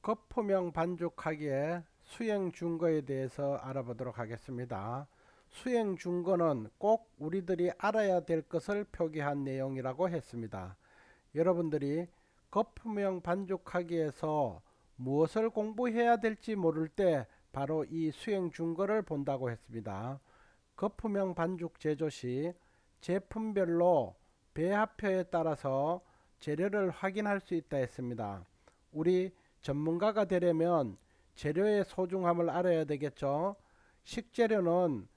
거품형 반죽하기의 수행 준거에 대해서 알아보도록 하겠습니다. 수행 준거는 꼭 우리들이 알아야 될 것을 표기한 내용이라고 했습니다. 여러분들이 거품형 반죽하기에서 무엇을 공부해야 될지 모를 때 바로 이 수행 준거를 본다고 했습니다. 거품형 반죽 제조 시 제품별로 배합표에 따라서 재료를 확인할 수 있다 했습니다. 우리 전문가가 되려면 재료의 소중함을 알아야 되겠죠. 식재료는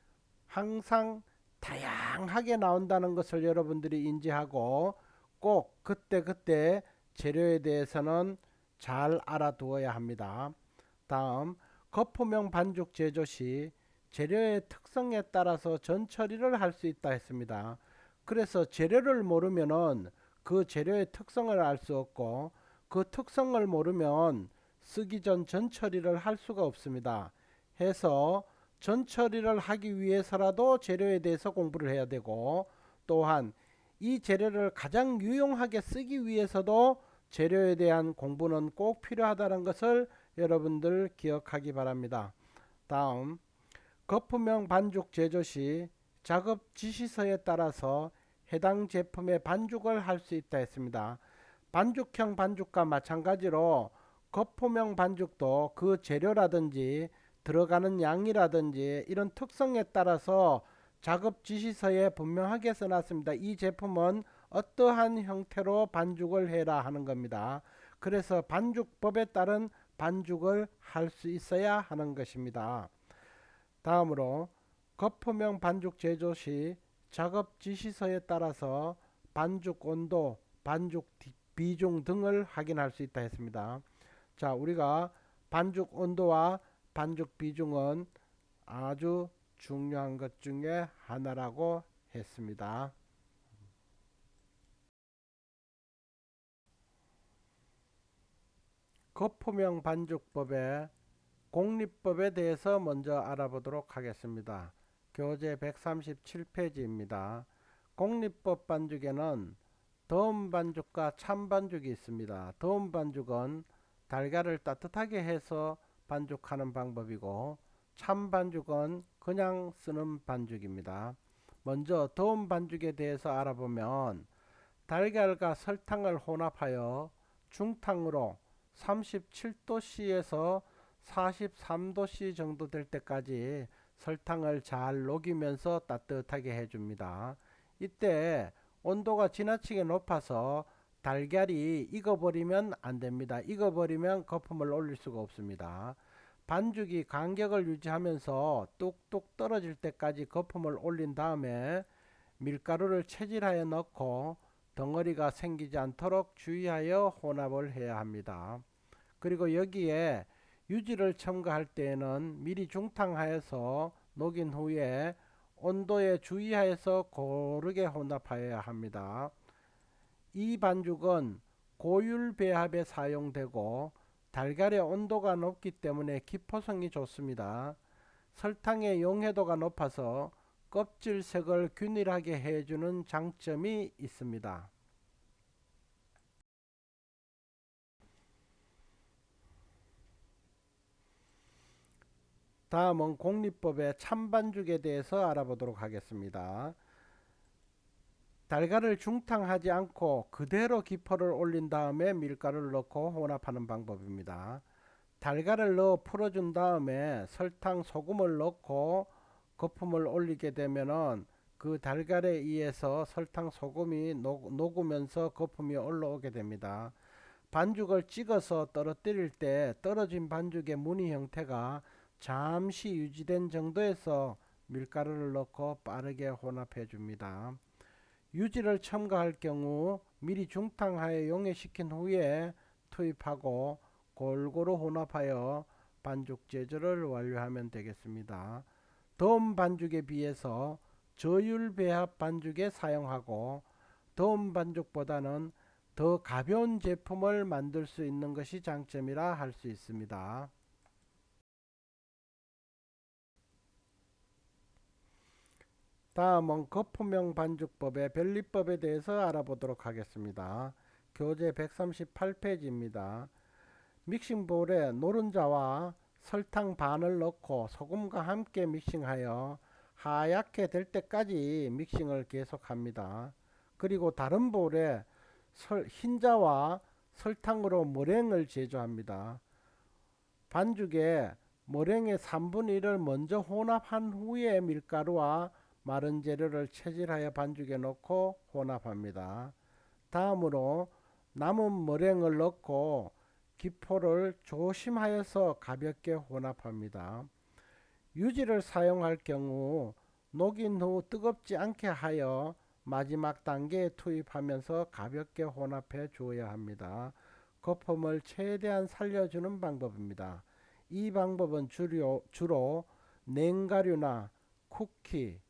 항상 다양하게 나온다는 것을 여러분들이 인지하고 꼭 그때그때 재료에 대해서는 잘 알아두어야 합니다. 다음, 거품형 반죽 제조 시 재료의 특성에 따라서 전처리를 할 수 있다 했습니다. 그래서 재료를 모르면은 그 재료의 특성을 알 수 없고 그 특성을 모르면 쓰기 전 전처리를 할 수가 없습니다. 해서 전처리를 하기 위해서라도 재료에 대해서 공부를 해야 되고 또한 이 재료를 가장 유용하게 쓰기 위해서도 재료에 대한 공부는 꼭 필요하다는 것을 여러분들 기억하기 바랍니다. 다음, 거품형 반죽 제조 시 작업 지시서에 따라서 해당 제품의 반죽을 할 수 있다 했습니다. 반죽형 반죽과 마찬가지로 거품형 반죽도 그 재료라든지 들어가는 양이라든지 이런 특성에 따라서 작업 지시서에 분명하게 써놨습니다. 이 제품은 어떠한 형태로 반죽을 해라 하는 겁니다. 그래서 반죽법에 따른 반죽을 할 수 있어야 하는 것입니다. 다음으로 거품형 반죽 제조 시 작업 지시서에 따라서 반죽 온도, 반죽 비중 등을 확인할 수 있다 했습니다. 자, 우리가 반죽 온도와 반죽 비중은 아주 중요한 것 중에 하나라고 했습니다. 거품형 반죽법의 공리법에 대해서 먼저 알아보도록 하겠습니다. 교재 137페이지입니다. 공리법 반죽에는 더운 반죽과 찬 반죽이 있습니다. 더운 반죽은 달걀을 따뜻하게 해서 반죽하는 방법이고 찬 반죽은 그냥 쓰는 반죽입니다. 먼저 더운 반죽에 대해서 알아보면 달걀과 설탕을 혼합하여 중탕으로 37도씨에서 43도씨 정도 될 때까지 설탕을 잘 녹이면서 따뜻하게 해줍니다. 이때 온도가 지나치게 높아서 달걀이 익어버리면 안됩니다. 익어버리면 거품을 올릴 수가 없습니다. 반죽이 간격을 유지하면서 뚝뚝 떨어질 때까지 거품을 올린 다음에 밀가루를 체질하여 넣고 덩어리가 생기지 않도록 주의하여 혼합을 해야 합니다. 그리고 여기에 유지를 첨가할 때에는 미리 중탕하여서 녹인 후에 온도에 주의하여서 고르게 혼합하여야 합니다. 이 반죽은 고율 배합에 사용되고 달걀의 온도가 높기 때문에 기포성이 좋습니다. 설탕의 용해도가 높아서 껍질색을 균일하게 해주는 장점이 있습니다. 다음은 공리법의 찬반죽에 대해서 알아보도록 하겠습니다. 달걀을 중탕하지 않고 그대로 기포를 올린 다음에 밀가루를 넣고 혼합하는 방법입니다. 달걀을 넣어 풀어준 다음에 설탕, 소금을 넣고 거품을 올리게 되면은 그 달걀에 의해서 설탕, 소금이 녹으면서 거품이 올라오게 됩니다. 반죽을 찍어서 떨어뜨릴 때 떨어진 반죽의 무늬 형태가 잠시 유지된 정도에서 밀가루를 넣고 빠르게 혼합해 줍니다. 유지를 첨가할 경우 미리 중탕하여 용해시킨 후에 투입하고 골고루 혼합하여 반죽 제조를 완료하면 되겠습니다. 더운 반죽에 비해서 저율 배합 반죽에 사용하고 더운 반죽보다는 더 가벼운 제품을 만들 수 있는 것이 장점이라 할 수 있습니다. 다음은 거품형 반죽법의 변리법에 대해서 알아보도록 하겠습니다. 교재 138페이지입니다. 믹싱볼에 노른자와 설탕 반을 넣고 소금과 함께 믹싱하여 하얗게 될 때까지 믹싱을 계속합니다. 그리고 다른 볼에 흰자와 설탕으로 머랭을 제조합니다. 반죽에 머랭의 3분의 1을 먼저 혼합한 후에 밀가루와 마른 재료를 체질하여 반죽에 넣고 혼합합니다. 다음으로 남은 머랭을 넣고 기포를 조심하여서 가볍게 혼합합니다. 유지를 사용할 경우 녹인 후 뜨겁지 않게 하여 마지막 단계에 투입하면서 가볍게 혼합해 주어야 합니다. 거품을 최대한 살려주는 방법입니다. 이 방법은 주로 냉가류나 쿠키,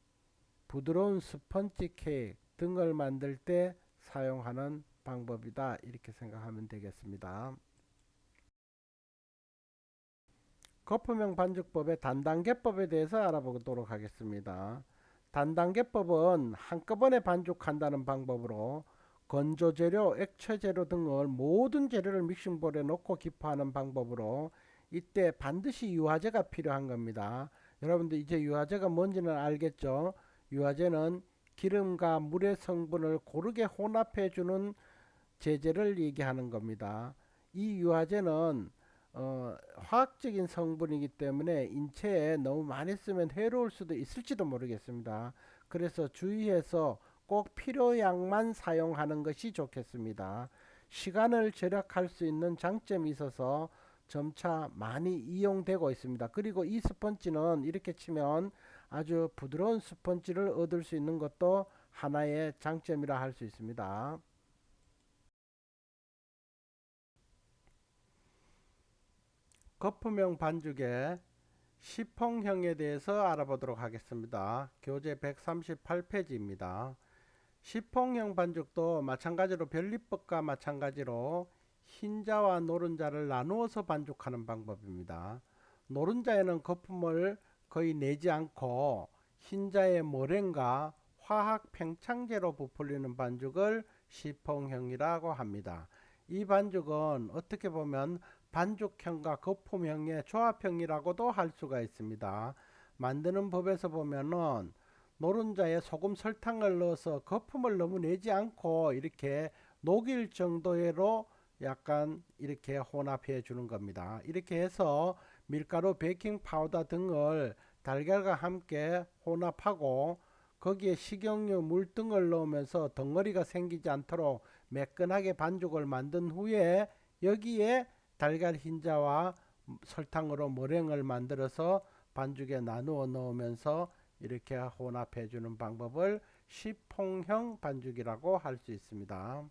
부드러운 스펀지 케이크 등을 만들 때 사용하는 방법이다. 이렇게 생각하면 되겠습니다. 거품형 반죽법의 단단계법에 대해서 알아보도록 하겠습니다. 단단계법은 한꺼번에 반죽한다는 방법으로 건조 재료, 액체 재료 등을 모든 재료를 믹싱볼에 넣고 기포하는 방법으로 이때 반드시 유화제가 필요한 겁니다. 여러분들 이제 유화제가 뭔지는 알겠죠? 유화제는 기름과 물의 성분을 고르게 혼합해 주는 제재를 얘기하는 겁니다. 이 유화제는 화학적인 성분이기 때문에 인체에 너무 많이 쓰면 해로울 수도 있을지도 모르겠습니다. 그래서 주의해서 꼭 필요량만 사용하는 것이 좋겠습니다. 시간을 절약할 수 있는 장점이 있어서 점차 많이 이용되고 있습니다. 그리고 이 스펀지는 이렇게 치면 아주 부드러운 스펀지를 얻을 수 있는 것도 하나의 장점이라 할 수 있습니다. 거품형 반죽의 시퐁형에 대해서 알아보도록 하겠습니다. 교재 138페이지입니다. 시퐁형 반죽도 마찬가지로 변리법과 마찬가지로 흰자와 노른자를 나누어서 반죽하는 방법입니다. 노른자에는 거품을 거의 내지 않고 흰자의 머랭과 화학 팽창제로 부풀리는 반죽을 시퐁형이라고 합니다. 이 반죽은 어떻게 보면 반죽형과 거품형의 조합형이라고도 할 수가 있습니다. 만드는 법에서 보면은 노른자에 소금 설탕을 넣어서 거품을 너무 내지 않고 이렇게 녹일 정도로 약간 이렇게 혼합해 주는 겁니다. 이렇게 해서 밀가루, 베이킹 파우더 등을 달걀과 함께 혼합하고 거기에 식용유, 물 등을 넣으면서 덩어리가 생기지 않도록 매끈하게 반죽을 만든 후에 여기에 달걀 흰자와 설탕으로 머랭을 만들어서 반죽에 나누어 넣으면서 이렇게 혼합해 주는 방법을 시퐁형 반죽이라고 할 수 있습니다.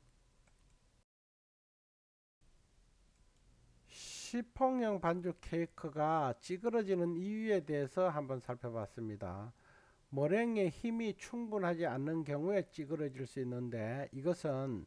시퐁형 반죽 케이크가 찌그러지는 이유에 대해서 한번 살펴봤습니다. 머랭의 힘이 충분하지 않는 경우에 찌그러질 수 있는데 이것은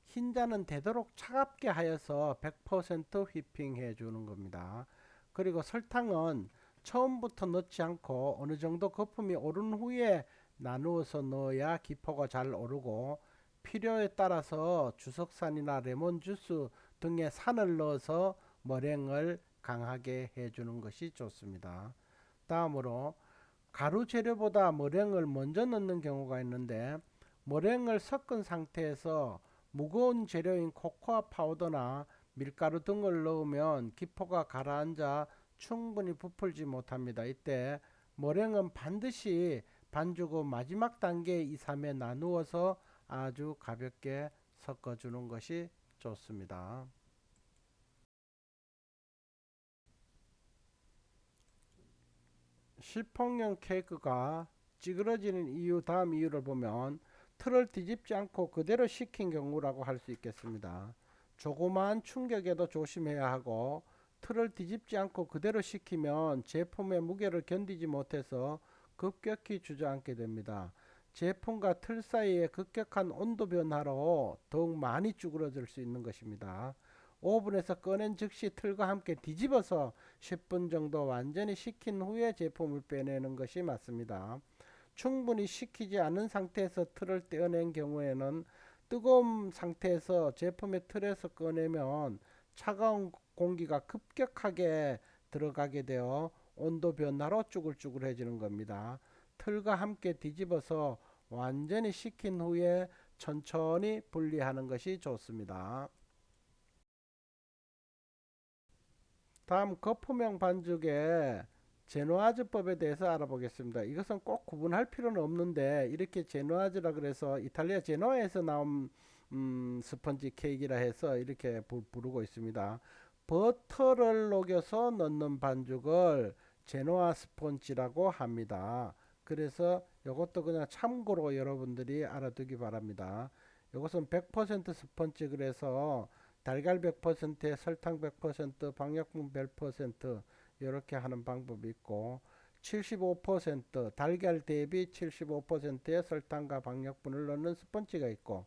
흰자는 되도록 차갑게 하여서 100% 휘핑해 주는 겁니다. 그리고 설탕은 처음부터 넣지 않고 어느 정도 거품이 오른 후에 나누어서 넣어야 기포가 잘 오르고 필요에 따라서 주석산이나 레몬 주스 등의 산을 넣어서 머랭을 강하게 해주는 것이 좋습니다. 다음으로 가루 재료보다 머랭을 먼저 넣는 경우가 있는데 머랭을 섞은 상태에서 무거운 재료인 코코아 파우더나 밀가루 등을 넣으면 기포가 가라앉아 충분히 부풀지 못합니다. 이때 머랭은 반드시 반죽 후 마지막 단계 2, 3에 나누어서 아주 가볍게 섞어주는 것이 좋습니다. 시퐁형 케이크가 찌그러지는 이유, 다음 이유를 보면 틀을 뒤집지 않고 그대로 식힌 경우라고 할 수 있겠습니다. 조그마한 충격에도 조심해야 하고 틀을 뒤집지 않고 그대로 식히면 제품의 무게를 견디지 못해서 급격히 주저앉게 됩니다. 제품과 틀 사이의 급격한 온도 변화로 더욱 많이 쭈그러들 수 있는 것입니다. 오븐에서 꺼낸 즉시 틀과 함께 뒤집어서 10분 정도 완전히 식힌 후에 제품을 빼내는 것이 맞습니다. 충분히 식히지 않은 상태에서 틀을 떼어낸 경우에는 뜨거운 상태에서 제품의 틀에서 꺼내면 차가운 공기가 급격하게 들어가게 되어 온도 변화로 쭈글쭈글해지는 겁니다. 틀과 함께 뒤집어서 완전히 식힌 후에 천천히 분리하는 것이 좋습니다. 다음 거품형 반죽의 제노아즈법에 대해서 알아보겠습니다. 이것은 꼭 구분할 필요는 없는데 이렇게 제노아즈라 그래서 이탈리아 제노아에서 나온 스펀지 케이크라 해서 이렇게 부르고 있습니다. 버터를 녹여서 넣는 반죽을 제노아 스펀지라고 합니다. 그래서 이것도 그냥 참고로 여러분들이 알아두기 바랍니다. 이것은 100% 스펀지 그래서 달걀 100%에 설탕 100%, 방역분 100% 이렇게 하는 방법이 있고 75% 달걀 대비 75%의 설탕과 방역분을 넣는 스펀지가 있고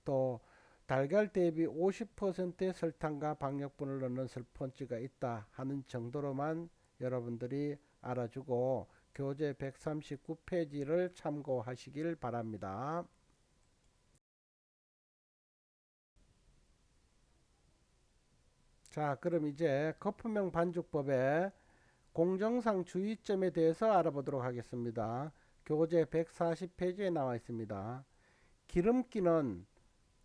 또 달걀 대비 50%의 설탕과 방역분을 넣는 스펀지가 있다 하는 정도로만 여러분들이 알아주고 교재 139페이지를 참고하시길 바랍니다. 자, 그럼 이제 거품형 반죽법의 공정상 주의점에 대해서 알아보도록 하겠습니다. 교재 140페이지에 나와 있습니다. 기름기는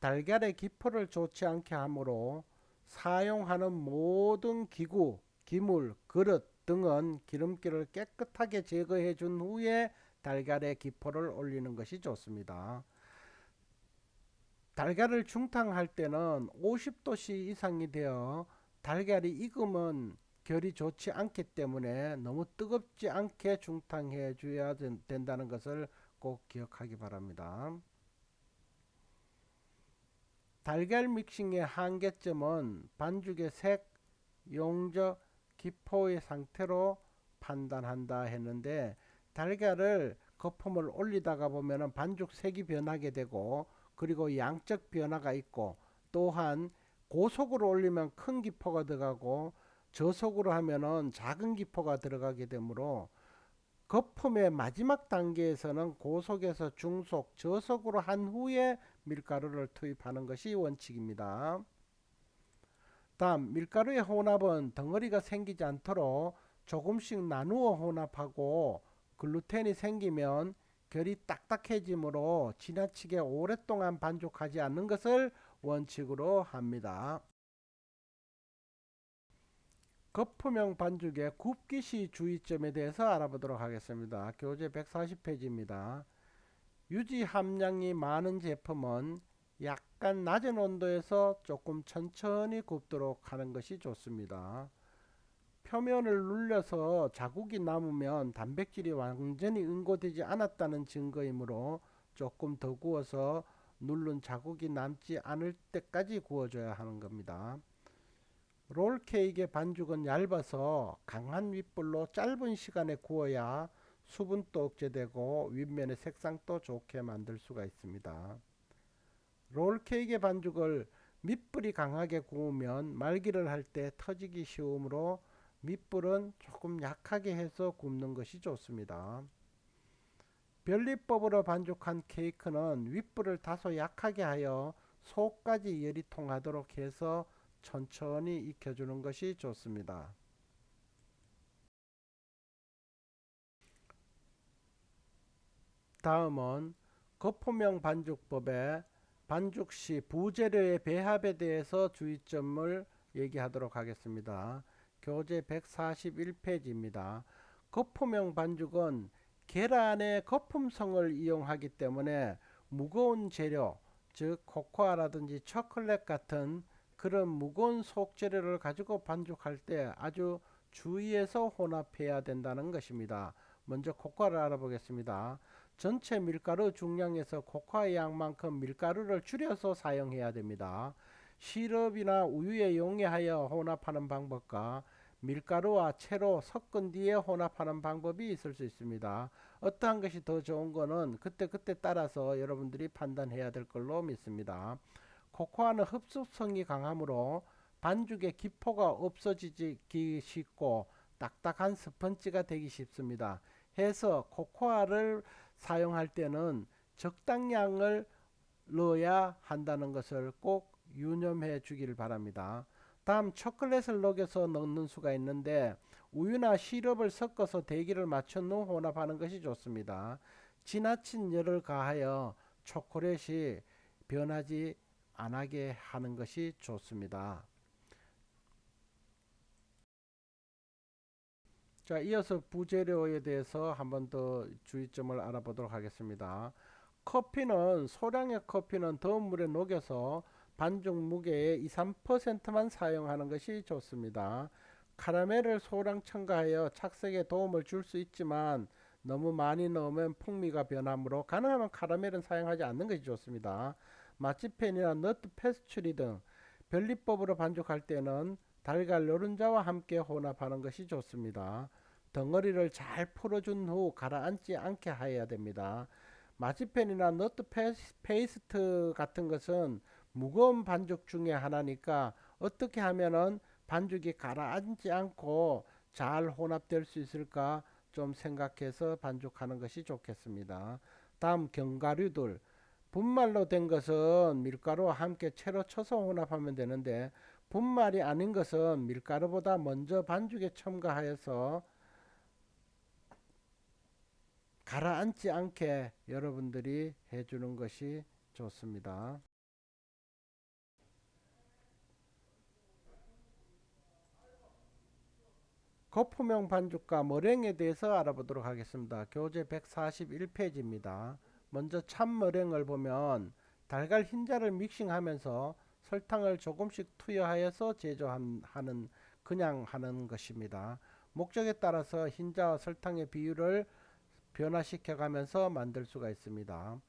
달걀의 기포를 좋지 않게 하므로 사용하는 모든 기구, 기물, 그릇 등은 기름기를 깨끗하게 제거해 준 후에 달걀의 기포를 올리는 것이 좋습니다. 달걀을 중탕할 때는 50도씨 이상이 되어 달걀이 익으면 결이 좋지 않기 때문에 너무 뜨겁지 않게 중탕해 줘야 된다는 것을 꼭 기억하기 바랍니다. 달걀 믹싱의 한계점은 반죽의 색, 용적, 기포의 상태로 판단한다 했는데 달걀을 거품을 올리다가 보면 반죽 색이 변하게 되고 그리고 양적 변화가 있고 또한 고속으로 올리면 큰 기포가 들어가고 저속으로 하면은 작은 기포가 들어가게 되므로 거품의 마지막 단계에서는 고속에서 중속, 저속으로 한 후에 밀가루를 투입하는 것이 원칙입니다. 다음 밀가루의 혼합은 덩어리가 생기지 않도록 조금씩 나누어 혼합하고 글루텐이 생기면 결이 딱딱해지므로 지나치게 오랫동안 반죽하지 않는 것을 원칙으로 합니다. 거품형 반죽의 굽기 시 주의점에 대해서 알아보도록 하겠습니다. 교재 140페이지입니다. 유지 함량이 많은 제품은 약간 낮은 온도에서 조금 천천히 굽도록 하는 것이 좋습니다. 표면을 눌려서 자국이 남으면 단백질이 완전히 응고되지 않았다는 증거이므로 조금 더 구워서 누른 자국이 남지 않을 때까지 구워줘야 하는 겁니다. 롤케이크의 반죽은 얇아서 강한 윗불로 짧은 시간에 구워야 수분도 억제되고 윗면의 색상도 좋게 만들 수가 있습니다. 롤케이크의 반죽을 밑불이 강하게 구우면 말기를 할 때 터지기 쉬우므로 밑불은 조금 약하게 해서 굽는 것이 좋습니다. 변리법으로 반죽한 케이크는 윗불을 다소 약하게 하여 속까지 열이 통하도록 해서 천천히 익혀주는 것이 좋습니다. 다음은 거품형 반죽법의 반죽 시 부재료의 배합에 대해서 주의점을 얘기하도록 하겠습니다. 교재 141페이지입니다. 거품형 반죽은 계란의 거품성을 이용하기 때문에 무거운 재료, 즉 코코아라든지 초콜릿 같은 그런 무거운 속재료를 가지고 반죽할 때 아주 주의해서 혼합해야 된다는 것입니다. 먼저 코코아를 알아보겠습니다. 전체 밀가루 중량에서 코코아 양만큼 밀가루를 줄여서 사용해야 됩니다. 시럽이나 우유에 용해하여 혼합하는 방법과 밀가루와 채로 섞은 뒤에 혼합하는 방법이 있을 수 있습니다. 어떠한 것이 더 좋은 거는 그때그때 따라서 여러분들이 판단해야 될 걸로 믿습니다. 코코아는 흡수성이 강하므로 반죽의 기포가 없어지기 쉽고 딱딱한 스펀지가 되기 쉽습니다. 해서 코코아를 사용할 때는 적당량을 넣어야 한다는 것을 꼭 유념해 주기를 바랍니다. 다음 초콜릿을 녹여서 넣는 수가 있는데 우유나 시럽을 섞어서 대기를 맞춘 후 혼합하는 것이 좋습니다. 지나친 열을 가하여 초콜릿이 변하지 않게 하는 것이 좋습니다. 자, 이어서 부재료에 대해서 한번 더 주의점을 알아보도록 하겠습니다. 커피는 소량의 커피는 더운 물에 녹여서 반죽 무게의 2, 3%만 사용하는 것이 좋습니다. 카라멜을 소량 첨가하여 착색에 도움을 줄 수 있지만 너무 많이 넣으면 풍미가 변하므로 가능하면 카라멜은 사용하지 않는 것이 좋습니다. 마치펜이나 너트 페스츄리 등 변리법으로 반죽할 때는 달걀 노른자와 함께 혼합하는 것이 좋습니다. 덩어리를 잘 풀어준 후 가라앉지 않게 해야 됩니다. 마치펜이나 너트 페이스트 같은 것은 무거운 반죽 중에 하나니까 어떻게 하면은 반죽이 가라앉지 않고 잘 혼합될 수 있을까 좀 생각해서 반죽하는 것이 좋겠습니다. 다음 견과류들 분말로 된 것은 밀가루와 함께 채로 쳐서 혼합하면 되는데 분말이 아닌 것은 밀가루보다 먼저 반죽에 첨가하여서 가라앉지 않게 여러분들이 해주는 것이 좋습니다. 거품형 반죽과 머랭에 대해서 알아보도록 하겠습니다. 교재 141페이지입니다. 먼저 참머랭을 보면 달걀 흰자를 믹싱하면서 설탕을 조금씩 투여하여서 제조하는 그냥 하는 것입니다. 목적에 따라서 흰자와 설탕의 비율을 변화시켜 가면서 만들 수가 있습니다.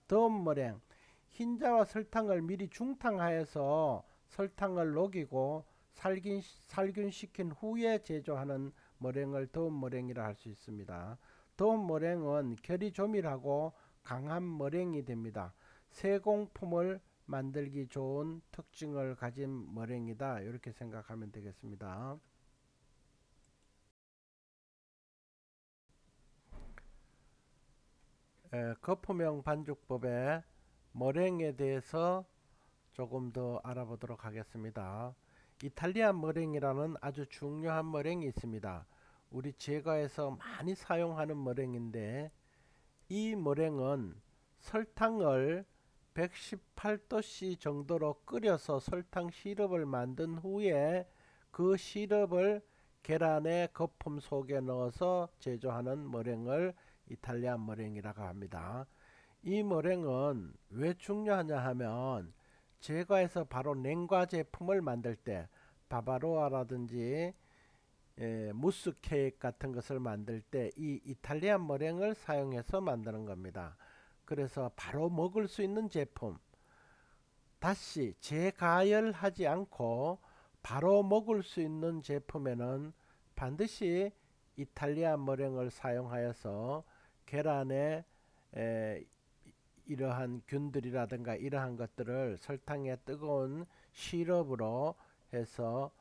더운 머랭 흰자와 설탕을 미리 중탕하여서 설탕을 녹이고 살균시킨 후에 제조하는 머랭을 더운 머랭이라 할 수 있습니다. 더운 머랭은 결이 조밀하고 강한 머랭이 됩니다. 세공품을 만들기 좋은 특징을 가진 머랭이다 이렇게 생각하면 되겠습니다. 거품형 반죽법의 머랭에 대해서 조금 더 알아보도록 하겠습니다. 이탈리안 머랭이라는 아주 중요한 머랭이 있습니다. 우리 제과에서 많이 사용하는 머랭인데 이 머랭은 설탕을 118도씨 정도로 끓여서 설탕 시럽을 만든 후에 그 시럽을 계란의 거품 속에 넣어서 제조하는 머랭을 이탈리안 머랭이라고 합니다. 이 머랭은 왜 중요하냐 하면 제과에서 바로 냉과 제품을 만들 때 바바로아라든지 무스 케이크 같은 것을 만들 때 이 이탈리안 머랭을 사용해서 만드는 겁니다. 그래서 바로 먹을 수 있는 제품, 다시 재가열하지 않고 바로 먹을 수 있는 제품에는 반드시 이탈리안 머랭을 사용하여서 계란에 에, 이러한 균들이라든가 이러한 것들을 설탕의 뜨거운 시럽으로 해서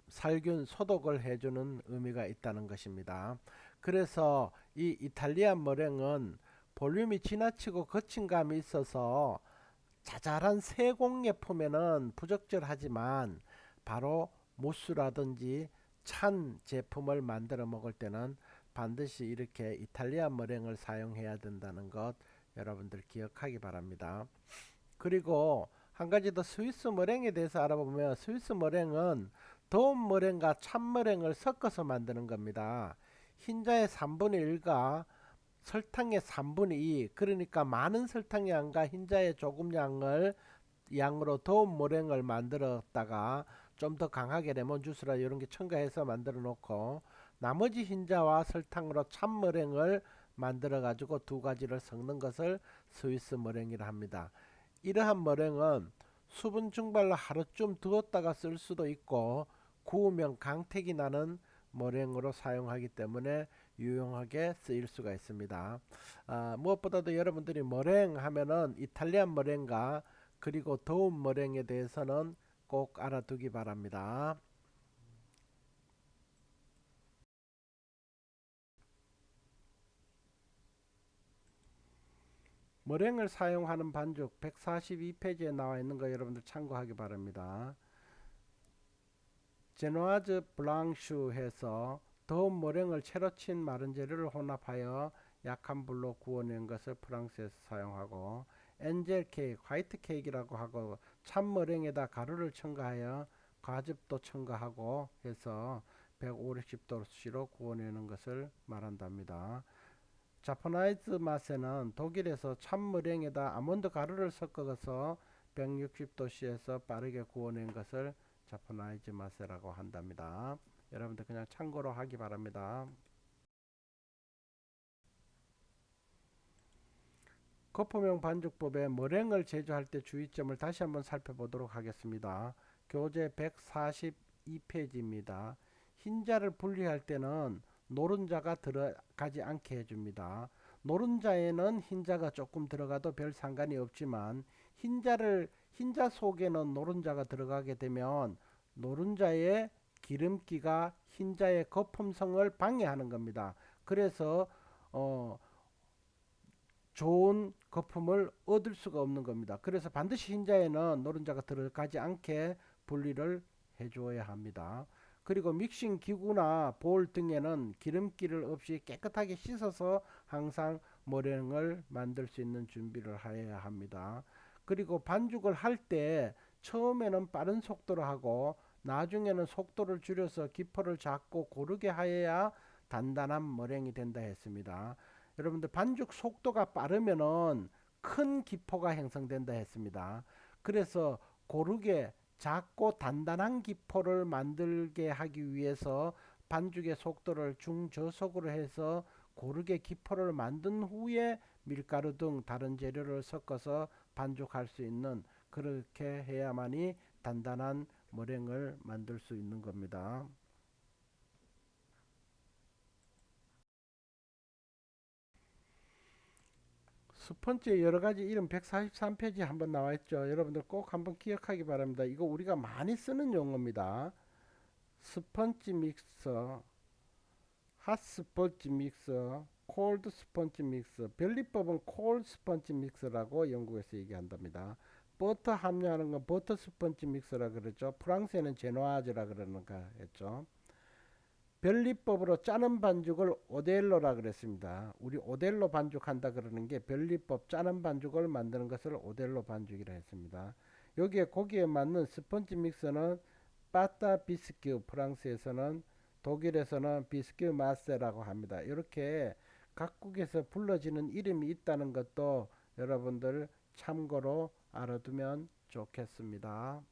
살균 소독을 해주는 의미가 있다는 것입니다. 그래서 이 이탈리안 머랭은 볼륨이 지나치고 거친 감이 있어서 자잘한 세공예품에는 부적절하지만 바로 무스라든지 찬 제품을 만들어 먹을 때는 반드시 이렇게 이탈리안 머랭을 사용해야 된다는 것 여러분들 기억하기 바랍니다. 그리고 한 가지 더 스위스 머랭에 대해서 알아보면 스위스 머랭은 더운 머랭과 찬 머랭을 섞어서 만드는 겁니다. 흰자의 3분의 1과 설탕의 3분의 2 그러니까 많은 설탕 양과 흰자의 조금 양으로 더운 머랭을 만들었다가 좀 더 강하게 레몬 주스라 이런 게 첨가해서 만들어 놓고 나머지 흰자와 설탕으로 찬 머랭을 만들어 가지고 두 가지를 섞는 것을 스위스 머랭이라 합니다. 이러한 머랭은 수분 증발로 하루쯤 두었다가 쓸 수도 있고 구우면 강택이 나는 머랭으로 사용하기 때문에 유용하게 쓰일 수가 있습니다. 무엇보다도 여러분들이 머랭 하면은 이탈리안 머랭과 그리고 더운 머랭에 대해서는 꼭 알아두기 바랍니다. 머랭을 사용하는 반죽 142페이지에 나와 있는 거 여러분들 참고하기 바랍니다. 제노아즈 블랑슈 해서 더운 머랭을 채로 친 마른 재료를 혼합하여 약한 불로 구워낸 것을 프랑스에서 사용하고, 엔젤 케이크, 화이트 케이크라고 하고, 참머랭에다 가루를 첨가하여 과즙도 첨가하고 해서 150도씨로 구워내는 것을 말한답니다. 자파나이즈 맛에는 독일에서 참머랭에다 아몬드 가루를 섞어서 160도씨에서 빠르게 구워낸 것을 자파나이즈 맛이라고 한답니다. 여러분들 그냥 참고로 하기 바랍니다. 거품형 반죽법의 머랭을 제조할 때 주의점을 다시 한번 살펴보도록 하겠습니다. 교재 142페이지입니다. 흰자를 분리할 때는 노른자가 들어가지 않게 해줍니다. 노른자에는 흰자가 조금 들어가도 별 상관이 없지만 흰자 속에는 노른자가 들어가게 되면 노른자의 기름기가 흰자의 거품성을 방해하는 겁니다. 그래서 좋은 거품을 얻을 수가 없는 겁니다. 그래서 반드시 흰자에는 노른자가 들어가지 않게 분리를 해줘야 합니다. 그리고 믹싱 기구나 볼 등에는 기름기를 없이 깨끗하게 씻어서 항상 머랭을 만들 수 있는 준비를 해야 합니다. 그리고 반죽을 할 때 처음에는 빠른 속도로 하고 나중에는 속도를 줄여서 기포를 작고 고르게 하여야 단단한 머랭이 된다 했습니다. 여러분들 반죽 속도가 빠르면은 큰 기포가 형성된다 했습니다. 그래서 고르게 작고 단단한 기포를 만들게 하기 위해서 반죽의 속도를 중저속으로 해서 고르게 기포를 만든 후에 밀가루 등 다른 재료를 섞어서 반죽할 수 있는, 그렇게 해야만이 단단한 머랭을 만들 수 있는 겁니다. 스펀지의 여러가지 이름 143페이지 한번 나와있죠. 여러분들 꼭 한번 기억하기 바랍니다. 이거 우리가 많이 쓰는 용어입니다. 스펀지 믹서, 핫 스펀지 믹서, 콜드 스펀지 믹서. 변리법은 콜 스펀지 믹서라고 영국에서 얘기한답니다. 버터 함유하는 건 버터 스펀지 믹서라 그러죠. 프랑스에는 제노아즈라 그러는 거 했죠. 변리법으로 짜는 반죽을 오델로라 그랬습니다. 우리 오델로 반죽한다 그러는 게 변리법 짜는 반죽을 만드는 것을 오델로 반죽이라 했습니다. 여기에 고기에 맞는 스펀지 믹서는 빠따 비스큐, 프랑스에서는, 독일에서는 비스큐 마세라고 합니다. 이렇게 각국에서 불러지는 이름이 있다는 것도 여러분들 참고로 알아두면 좋겠습니다.